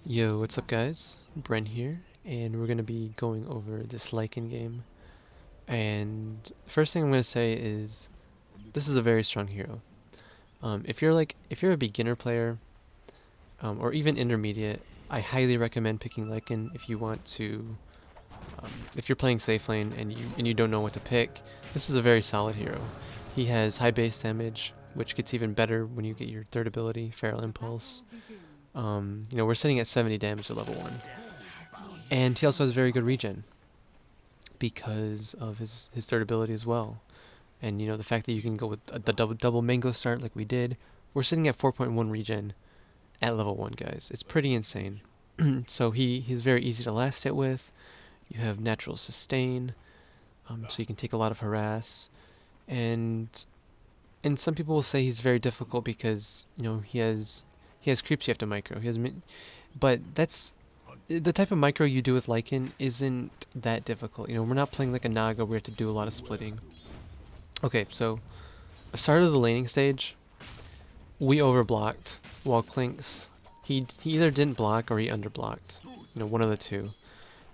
Yo, what's up guys? Bren here, and we're going to be going over this Lycan game. And first thing I'm going to say is, this is a very strong hero. If you're a beginner player, or even intermediate, I highly recommend picking Lycan if you want to, if you're playing safe lane and you don't know what to pick. This is a very solid hero. He has high base damage, which gets even better when you get your third ability, Feral Impulse. We're sitting at 70 damage at level 1. And he also has very good regen because of his third ability as well. And the fact that you can go with the double mango start like we did, we're sitting at 4.1 regen at level 1, guys. It's pretty insane. So he's very easy to last hit with. You have natural sustain, so you can take a lot of harass. And some people will say he's very difficult because he has creeps you have to micro. But that's the type of micro you do with Lycan isn't that difficult. We're not playing like a Naga where we have to do a lot of splitting. Okay, so start of the laning stage, we overblocked while Clinkz, he either didn't block or he underblocked. One of the two.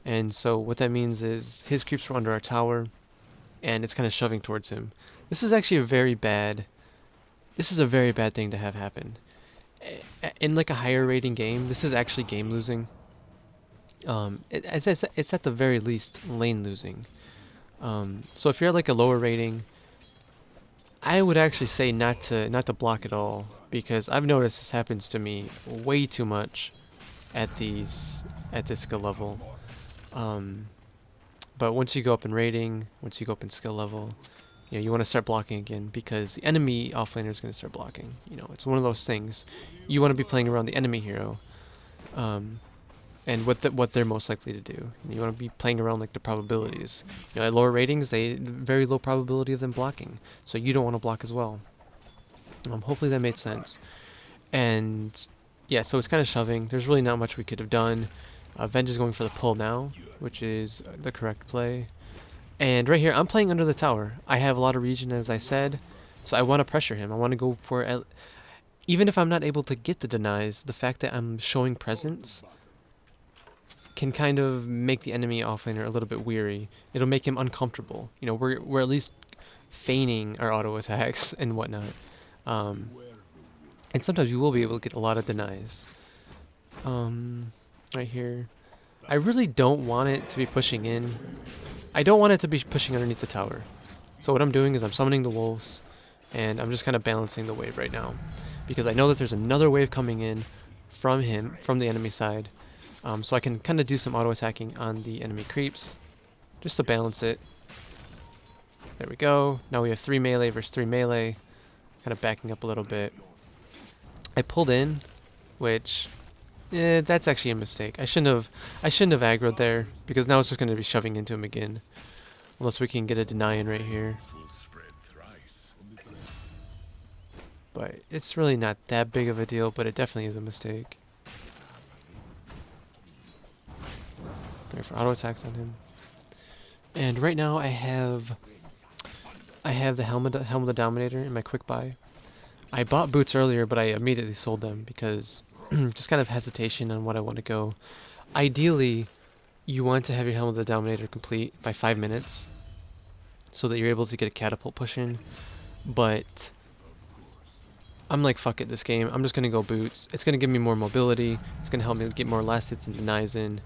And so what that means is his creeps were under our tower, and it's kind of shoving towards him. This is actually a very bad thing to have happen. In like a higher rating game, this is actually game losing. It's at the very least lane losing. So if you're at like a lower rating, I would actually say not to block at all, because I've noticed this happens to me way too much at this skill level. But once you go up in rating, once you go up in skill level, you want to start blocking again, because the enemy offlaner is going to start blocking. It's one of those things. You want to be playing around the enemy hero, and what they're most likely to do. You want to be playing around like the probabilities. At lower ratings, very low probability of them blocking, so you don't want to block as well. Hopefully that made sense. And yeah, so it's kind of shoving. There's really not much we could have done. Venge is going for the pull now, which is the correct play. And right here, I'm playing under the tower. I have a lot of regen, as I said, so I want to pressure him. I want to go for even if I'm not able to get the denies, the fact that I'm showing presence can kind of make the enemy offlaner a little bit weary. It'll make him uncomfortable. We're at least feigning our auto attacks and whatnot. And sometimes you will be able to get a lot of denies. Right here, I really don't want it to be pushing in. I don't want it to be pushing underneath the tower. So what I'm doing is I'm summoning the wolves, and I'm just kind of balancing the wave right now, because I know that there's another wave coming in from the enemy side. So I can kind of do some auto attacking on the enemy creeps, just to balance it. There we go. Now we have 3 melee versus 3 melee, kind of backing up a little bit. I pulled in, which that's actually a mistake. I shouldn't have aggroed there, because now it's just going to be shoving into him again, unless we can get a deny in right here. But it's really not that big of a deal, but it definitely is a mistake. Going for auto attacks on him. And right now I have the Helm of the Dominator in my quick buy. I bought boots earlier, but I immediately sold them because just kind of hesitation on what I want to go. Ideally, you want to have your Helm of the Dominator complete by 5 minutes, so that you're able to get a catapult push in. But I'm like, fuck it, this game. I'm just going to go boots. It's going to give me more mobility. It's going to help me get more last hits and denies in.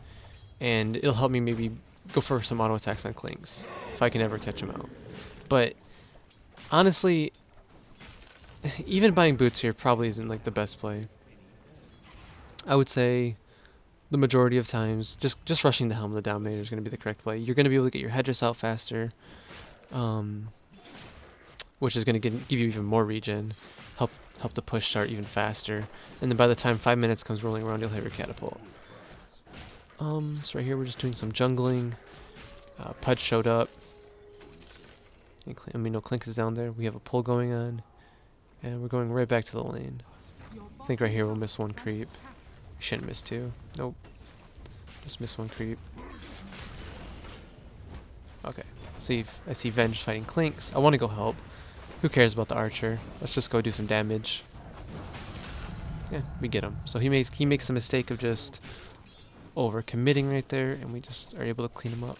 And it'll help me maybe go for some auto attacks on Clinkz, if I can ever catch him out. But honestly, even buying boots here probably isn't like the best play. I would say the majority of times, just rushing the Helm of the Dominator is going to be the correct play. You're going to be able to get your headdress out faster, which is going to give you even more regen, help the push start even faster, and then by the time 5 minutes comes rolling around, you'll have your catapult. So right here we're just doing some jungling. Pudge showed up. Clinkz is down there. We have a pull going on, and we're going right back to the lane. I think right here we'll miss 1 creep. We shouldn't miss 2. Nope. Just miss 1 creep. Okay. I see Venge fighting Clinkz. I want to go help. Who cares about the archer? Let's just go do some damage. yeah, we get him. So he makes the mistake of just over committing right there, and we just are able to clean him up.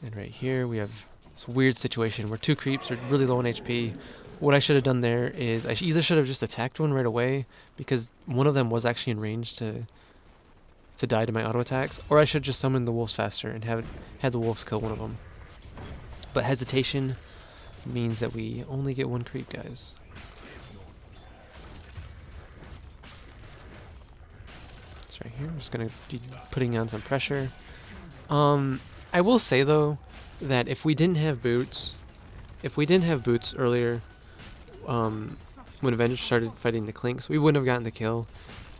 And right here we have this weird situation where two creeps are really low on HP. What I should have done there is I either should have just attacked one right away, because one of them was actually in range to die to my auto attacks, or I should just summon the wolves faster and had the wolves kill one of them. But hesitation means that we only get one creep, guys. It's right here. I'm just gonna be putting on some pressure. I will say though that if we didn't have boots earlier, when Avengers started fighting the Clinks, we wouldn't have gotten the kill.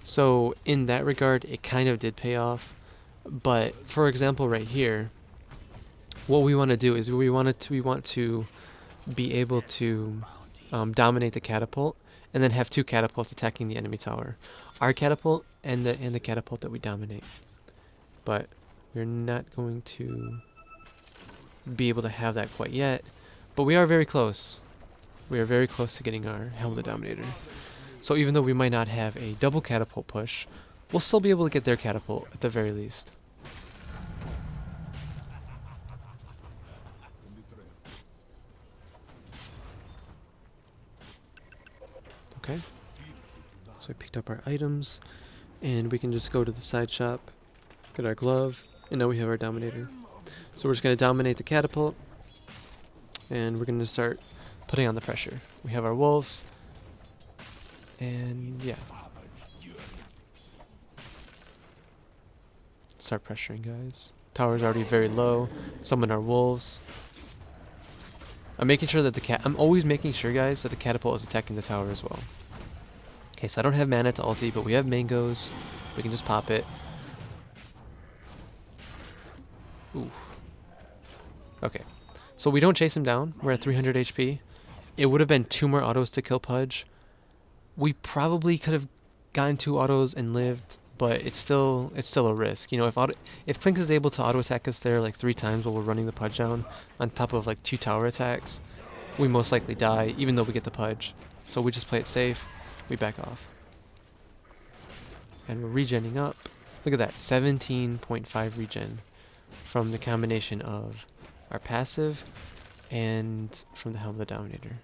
So in that regard, it kind of did pay off. But for example, right here, what we want to do is we want to be able to dominate the catapult, and then have two catapults attacking the enemy tower, our catapult and the catapult that we dominate. But we're not going to be able to have that quite yet. But we are very close. We are very close to getting our Helmet Dominator. So even though we might not have a double catapult push, we'll still be able to get their catapult at the very least. Okay. So we picked up our items, and we can just go to the side shop, get our glove, and now we have our Dominator. So we're just going to dominate the catapult, and we're going to start putting on the pressure. We have our wolves, and yeah. Start pressuring, guys. Tower's already very low. Summon our wolves. I'm making sure that I'm always making sure, guys, that the catapult is attacking the tower as well. Okay, so I don't have mana to ulti, but we have mangoes. We can just pop it. Ooh. Okay. So we don't chase him down. We're at 300 HP. It would have been 2 more autos to kill Pudge. We probably could have gotten 2 autos and lived, but it's still a risk. You know, if Clink is able to auto attack us there like 3 times while we're running the Pudge down, on top of like 2 tower attacks, we most likely die, even though we get the Pudge. So we just play it safe. We back off. And we're regenning up. Look at that, 17.5 regen from the combination of our passive and from the Helmet Dominator.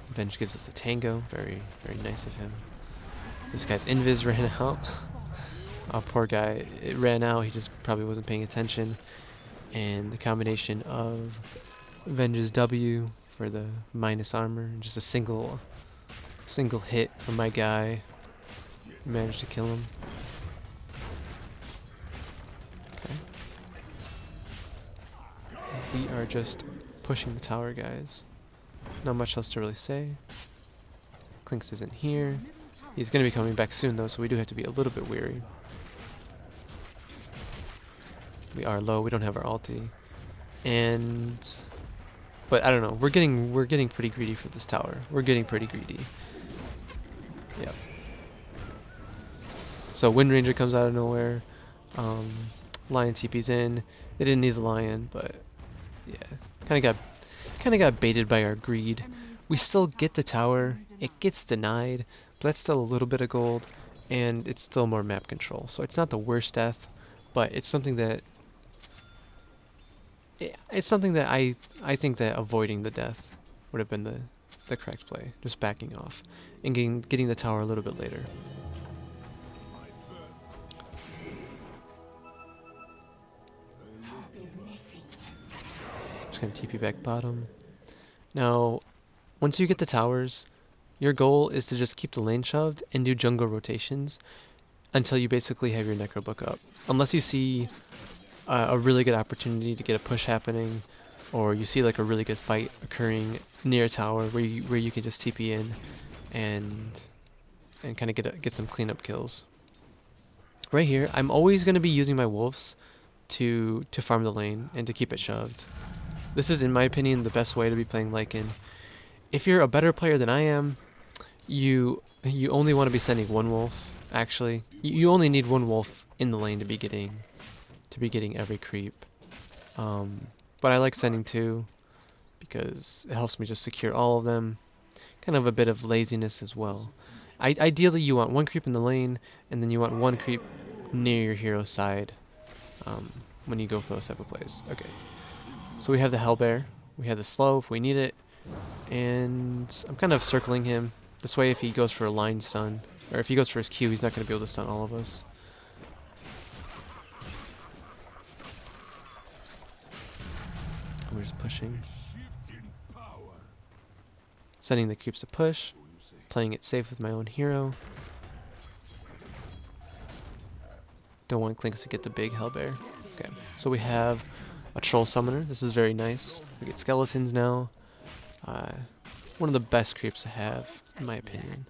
Venge gives us a tango. Very, very nice of him. This guy's invis ran out. Oh, poor guy. It ran out. He just probably wasn't paying attention. And the combination of Venge's W for the minus armor, and just a single hit from my guy, managed to kill him. Okay. We are just pushing the tower, guys. Not much else to really say. Clinks isn't here. He's going to be coming back soon though, so we do have to be a little bit wary. We are low, we don't have our ulti. But I don't know, we're getting pretty greedy for this tower. We're getting pretty greedy. Yep. So Wind Ranger comes out of nowhere. Lion TP's in. They didn't need the lion, but yeah. Kinda got baited by our greed. We still get the tower. It gets denied, but that's still a little bit of gold, and it's still more map control. So it's not the worst death, but it's something that I think that avoiding the death would have been the correct play. Just backing off and getting the tower a little bit later. Just gonna TP back bottom. Now, once you get the towers, your goal is to just keep the lane shoved and do jungle rotations until you basically have your Necro book up. Unless you see a really good opportunity to get a push happening, or you see like a really good fight occurring near a tower where you can just TP in and kind of get some cleanup kills. Right here, I'm always going to be using my wolves to farm the lane and to keep it shoved. This is, in my opinion, the best way to be playing Lycan. If you're a better player than I am, you only want to be sending one wolf. Actually, you only need one wolf in the lane to be getting every creep. But I like sending 2, because it helps me just secure all of them. Kind of a bit of laziness as well. Ideally, you want one creep in the lane, and then you want one creep near your hero's side when you go for those type of plays. Okay, so we have the Hellbear, we have the slow if we need it, and I'm kind of circling him. This way, if he goes for a line stun, or if he goes for his Q, he's not going to be able to stun all of us. We're just pushing. Sending the creeps to push. Playing it safe with my own hero. Don't want Clinks to get the big Hellbear. Okay, so we have a Troll Summoner. This is very nice. We get skeletons now. One of the best creeps to have, in my opinion.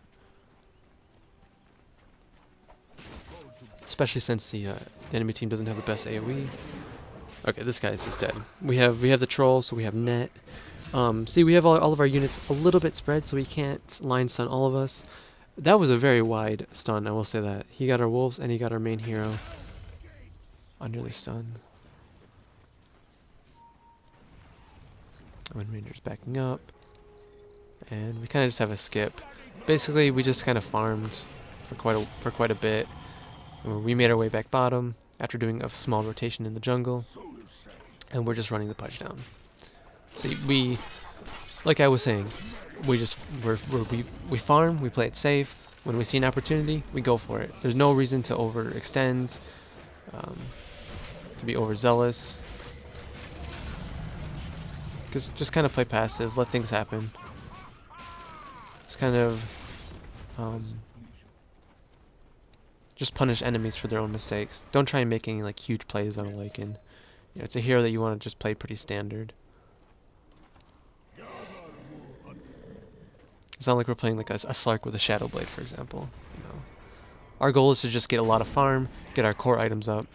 Especially since the enemy team doesn't have the best AoE. Okay, this guy's just dead. We have the troll, so we have net. See, we have all of our units a little bit spread, so he can't line stun all of us. That was a very wide stun, I will say that. He got our wolves and he got our main hero under the stun. Wind Ranger's backing up. And we kind of just have a skip. Basically, we just kind of farmed for quite a bit. We made our way back bottom after doing a small rotation in the jungle. And we're just running the pudge down. See, like I was saying, we farm, we play it safe. When we see an opportunity, we go for it. There's no reason to overextend, to be overzealous. Just kind of play passive, let things happen. Just kind of just punish enemies for their own mistakes. Don't try and make any like huge plays on a Lycan. You know, it's a hero that you want to just play pretty standard. It's not like we're playing like a Slark with a Shadow Blade, for example. You know, our goal is to just get a lot of farm, get our core items up,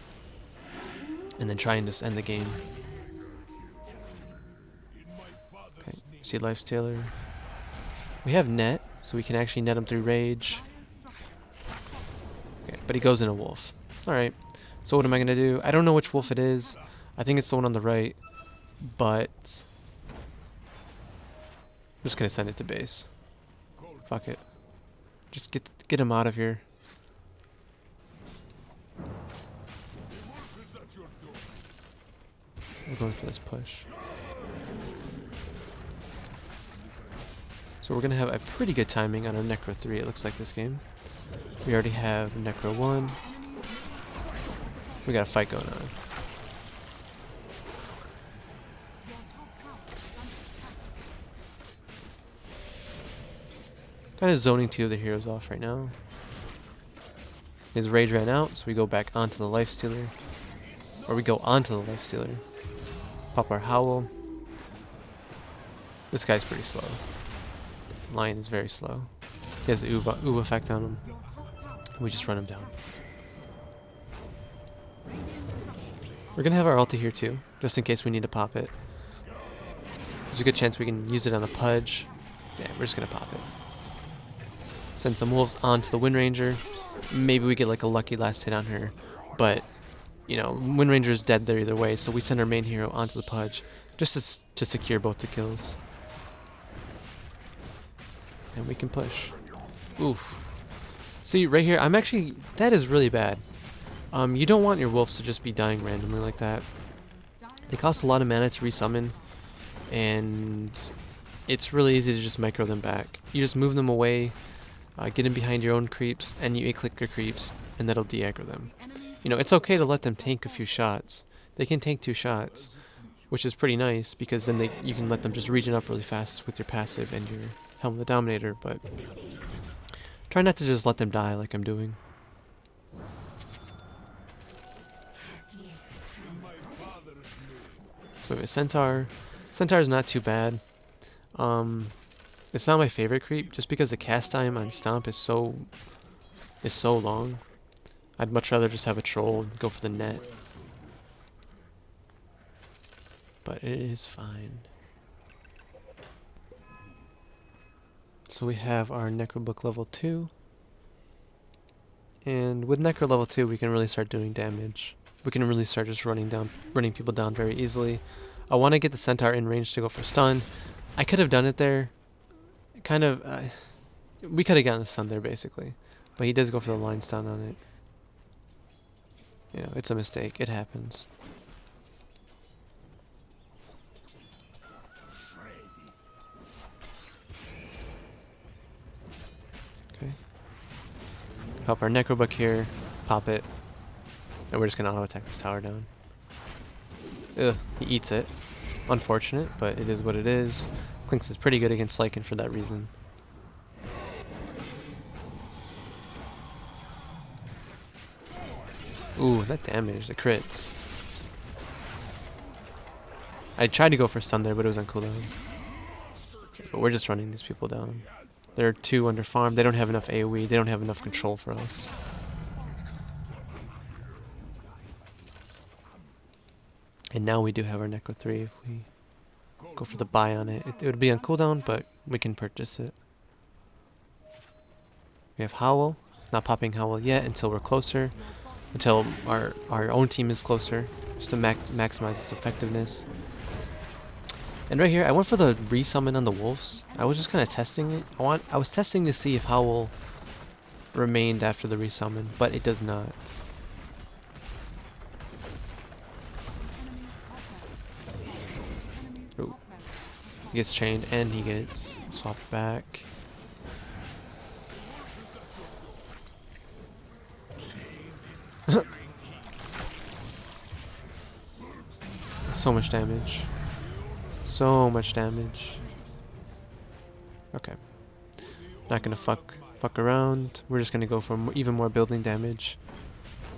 and then try and just end the game. Okay, see Lifestealer. We have net, so we can actually net him through rage. Okay, but he goes in a wolf. Alright, so what am I going to do? I don't know which wolf it is. I think it's the one on the right, but I'm just going to send it to base. Fuck it. Just get him out of here. We're going for this push. So we're going to have a pretty good timing on our Necro 3, it looks like, this game. We already have Necro 1. We got a fight going on. Kind of zoning two of the heroes off right now. His rage ran out, so we go back onto the Lifestealer. Or we go onto the Lifestealer. Pop our Howl. This guy's pretty slow. Lion is very slow. He has the Uba effect on him. We just run him down. We're gonna have our ulti here too, just in case we need to pop it. There's a good chance we can use it on the Pudge. Yeah, we're just gonna pop it. Send some wolves onto the Wind Ranger. Maybe we get like a lucky last hit on her, but you know, Wind Ranger is dead there either way, so we send our main hero onto the Pudge just to secure both the kills. And we can push. Oof. See, right here, that is really bad. You don't want your wolves to just be dying randomly like that. They cost a lot of mana to resummon, and it's really easy to just micro them back. You just move them away, get in behind your own creeps, and you click your creeps, and that'll de-aggro them. You know, it's okay to let them tank a few shots. They can tank 2 shots, which is pretty nice, because then you can let them just regen up really fast with your passive and your Helm of the Dominator, but try not to just let them die like I'm doing. So we have a Centaur. Centaur is not too bad. It's not my favorite creep, just because the cast time on Stomp is so long. I'd much rather just have a troll and go for the net. But it is fine. So we have our Necrobook level 2. And with Necro level 2 we can really start doing damage. We can really start just running people down very easily. I want to get the Centaur in range to go for stun. I could have done it there. Kind of, we could have gotten the stun there basically. But he does go for the line stun on it. You know, it's a mistake. It happens. Okay. Pop our Necrobook here. Pop it. And we're just going to auto-attack this tower down. Ugh, he eats it. Unfortunate, but it is what it is. Clinks is pretty good against Lycan for that reason. Ooh, that damage, the crits. I tried to go for stun there, but it was on cooldown. But we're just running these people down. They're 2 under farm. They don't have enough AoE. They don't have enough control for us. And now we do have our Necro 3 if we go for the buy on it. It would be on cooldown, but we can purchase it. We have Howl. Not popping Howl yet until we're closer. Until our own team is closer. Just to maximize its effectiveness. And right here, I went for the resummon on the wolves. I was just kind of testing it. I was testing to see if Howl remained after the resummon, but it does not. Ooh. He gets chained and he gets swapped back. So much damage. So much damage. Okay. Not gonna fuck around. We're just gonna go for even more building damage.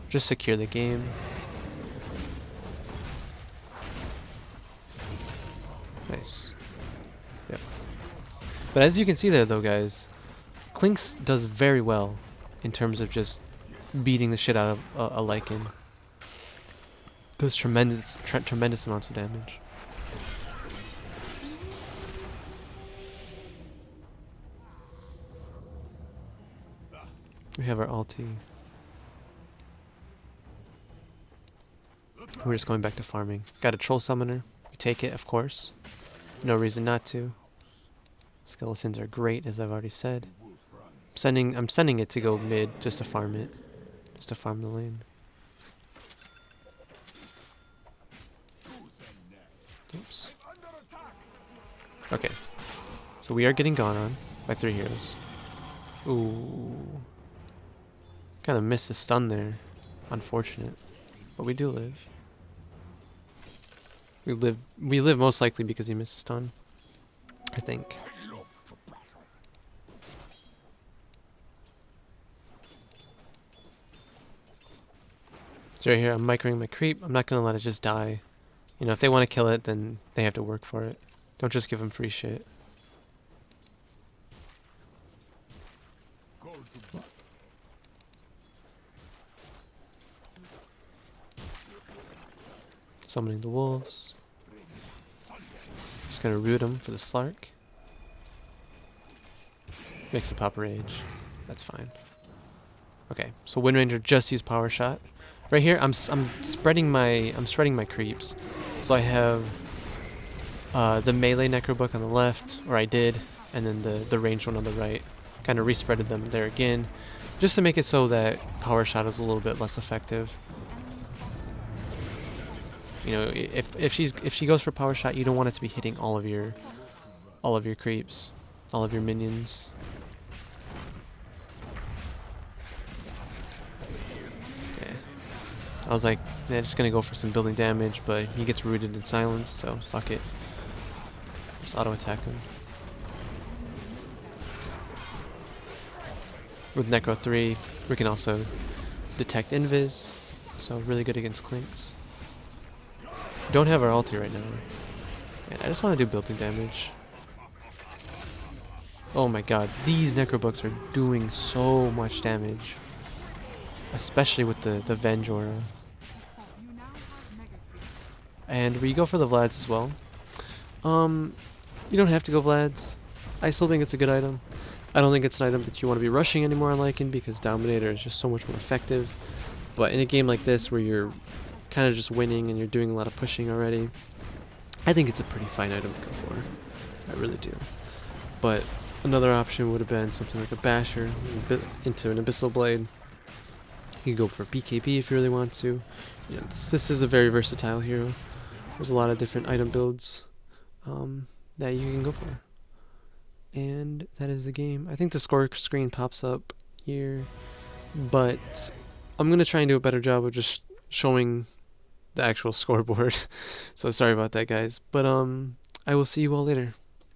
Just secure the game. Nice. Yep. But as you can see there though, guys, Clinks does very well in terms of just beating the shit out of a Lycan. Does tremendous amounts of damage. We have our ulti. We're just going back to farming. Got a troll summoner. We take it, of course. No reason not to. Skeletons are great, as I've already said. I'm sending it to go mid just to farm it. Just to farm the lane. Oops. Okay. So we are getting gone on by 3 heroes. Ooh. Kind of missed the stun there. Unfortunate. But we do live. We live most likely because he missed a stun. I think. So right here, I'm microing my creep. I'm not going to let it just die. You know, if they want to kill it, then they have to work for it. Don't just give them free shit. Summoning the wolves. Just gonna root them for the Slark. Makes the pop rage. That's fine. Okay, so Wind Ranger just used power shot. Right here, I'm spreading my creeps. So I have the melee Necrobook on the left, or I did, and then the ranged one on the right. Kind of respreaded them there again, just to make it so that power shot is a little bit less effective. You know, if she goes for power shot, you don't want it to be hitting all of your creeps, all of your minions. Yeah. I was like, yeah, just gonna go for some building damage, but he gets rooted in silence, so fuck it. Just auto attack him. With Necro 3, we can also detect invis, so really good against Clinks. Don't have our ulti right now. And I just want to do building damage. Oh my god, these Necrobooks are doing so much damage. Especially with the Venge aura. And we go for the Vlads as well. You don't have to go Vlads. I still think it's a good item. I don't think it's an item that you want to be rushing anymore on Lycan because Dominator is just so much more effective. But in a game like this where you're kind of just winning and you're doing a lot of pushing already, I think it's a pretty fine item to go for. I really do. But another option would have been something like a Basher into an Abyssal Blade. You could go for BKB if you really want to. You know, this is a very versatile hero. There's a lot of different item builds that you can go for. And that is the game. I think the score screen pops up here, but I'm going to try and do a better job of just showing the actual scoreboard. So sorry about that, guys. But I will see you all later.